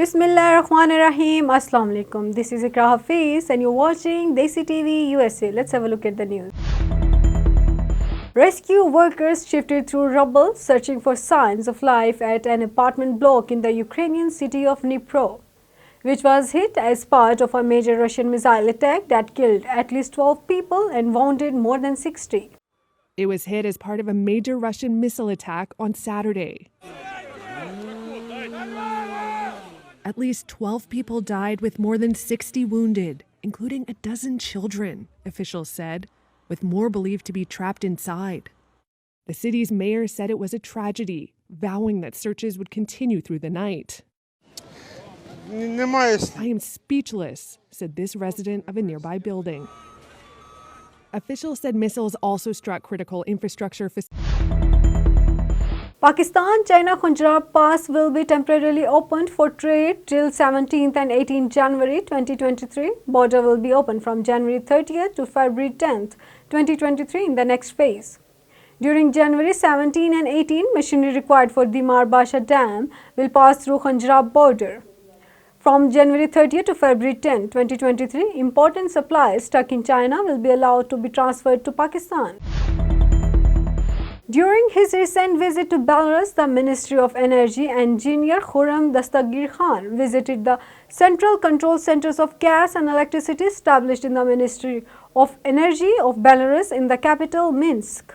Bismillahirrahmanirrahim. Assalamu alaikum. This is Iqra Hafeez and you're watching DTV USA. Let's have a look at the news. Rescue workers shifted through rubble searching for signs of life at an apartment block in the Ukrainian city of Dnipro, which was hit as part of a major Russian missile attack that killed at least 12 people and wounded more than 60. It was hit as part of a major Russian missile attack on Saturday. At least 12 people died with more than 60 wounded, including a dozen children, officials said, with more believed to be trapped inside. The city's mayor said it was a tragedy, vowing that searches would continue through the night. I am speechless, said this resident of a nearby building. Officials said missiles also struck critical infrastructure facilities. Pakistan-China Khunjrab Pass will be temporarily opened for trade till 17th and 18th January 2023. Border will be open from January 30th to February 10th, 2023 in the next phase. During January 17 and 18, machinery required for the Marbasha Dam will pass through Khunjrab border. From January 30th to February 10, 2023, important supplies stuck in China will be allowed to be transferred to Pakistan. During his recent visit to Belarus, the Ministry of Energy engineer Khurram Dastagir Khan visited the Central Control Centers of Gas and Electricity established in the Ministry of Energy of Belarus in the capital, Minsk.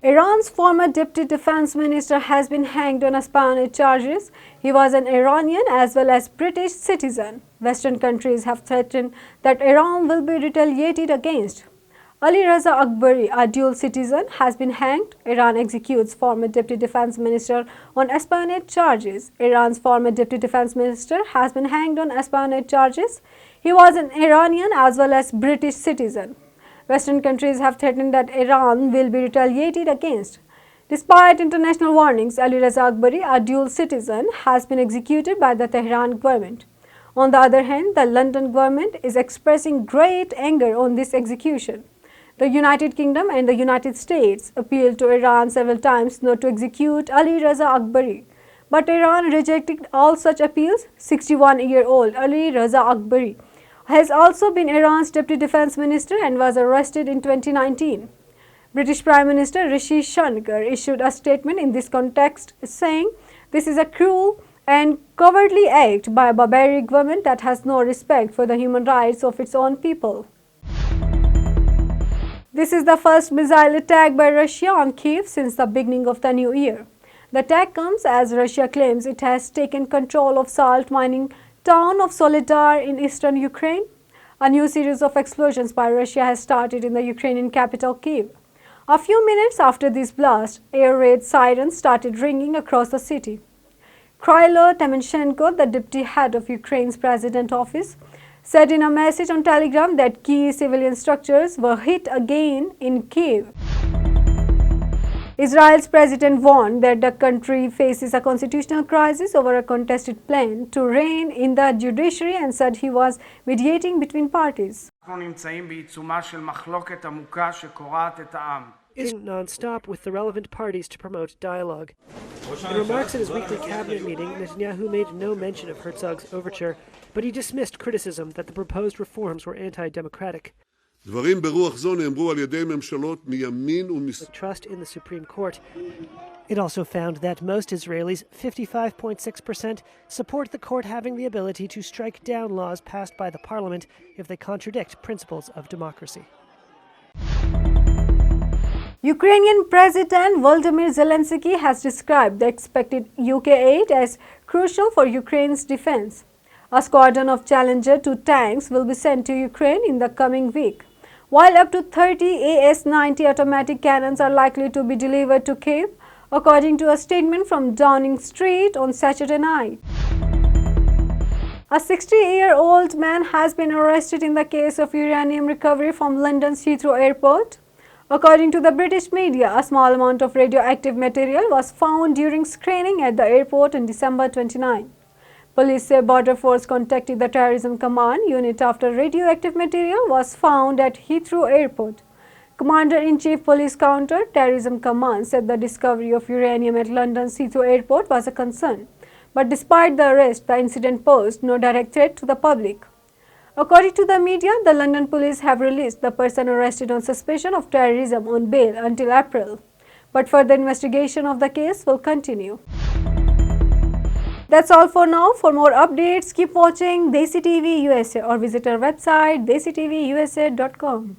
Iran's former Deputy Defense Minister has been hanged on espionage charges. He was an Iranian as well as British citizen. Western countries have threatened that Iran will be retaliated against. Ali Raza Akbari, a dual citizen, has been hanged. Iran executes former Deputy Defense Minister on espionage charges. Iran's former Deputy Defense Minister has been hanged on espionage charges. He was an Iranian as well as British citizen. Western countries have threatened that Iran will be retaliated against. Despite international warnings, Ali Raza Akbari, a dual citizen, has been executed by the Tehran government. On the other hand, the London government is expressing great anger on this execution. The United Kingdom and the United States appealed to Iran several times not to execute Ali Raza Akbari, but Iran rejected all such appeals. 61-year-old Ali Raza Akbari has also been Iran's Deputy Defense Minister and was arrested in 2019. British Prime Minister Rishi Sunak issued a statement in this context saying, "This is a cruel and cowardly act by a barbaric government that has no respect for the human rights of its own people." This is the first missile attack by Russia on Kiev since the beginning of the new year. The attack comes as Russia claims it has taken control of salt mining town of Soledar in eastern Ukraine. A new series of explosions by Russia has started in the Ukrainian capital Kiev. A few minutes after this blast, air raid sirens started ringing across the city. Krylo Tymoshenko, the deputy head of Ukraine's president office, said in a message on Telegram that key civilian structures were hit again in Kiev. Israel's president warned that the country faces a constitutional crisis over a contested plan to rein in the judiciary and said he was mediating between parties. Is non-stop with the relevant parties to promote dialogue. In remarks at his weekly cabinet meeting, Netanyahu made no mention of Herzog's overture, but he dismissed criticism that the proposed reforms were anti-democratic. דברים ברוח זו נאמרו על ידי ממשלות מימין ומשמאל. With trust in the Supreme Court. It also found that most Israelis, 55.6%, support the court having the ability to strike down laws passed by the parliament if they contradict principles of democracy. Ukrainian President Volodymyr Zelensky has described the expected UK aid as crucial for Ukraine's defense. A squadron of Challenger 2 tanks will be sent to Ukraine in the coming week, while up to 30 AS-90 automatic cannons are likely to be delivered to Kiev, according to a statement from Downing Street on Saturday night. A 60-year-old man has been arrested in the case of uranium recovery from London's Heathrow Airport. According to the British media, a small amount of radioactive material was found during screening at the airport on December 29. Police say Border Force contacted the Terrorism Command unit after radioactive material was found at Heathrow Airport. Commander-in-Chief Police Counter Terrorism Command said the discovery of uranium at London's Heathrow Airport was a concern. But despite the arrest, the incident posed no direct threat to the public. According to the media, the London police have released the person arrested on suspicion of terrorism on bail until April. But further investigation of the case will continue. That's all for now. For more updates, keep watching Desi TV USA or visit our website desiTVUSA.com.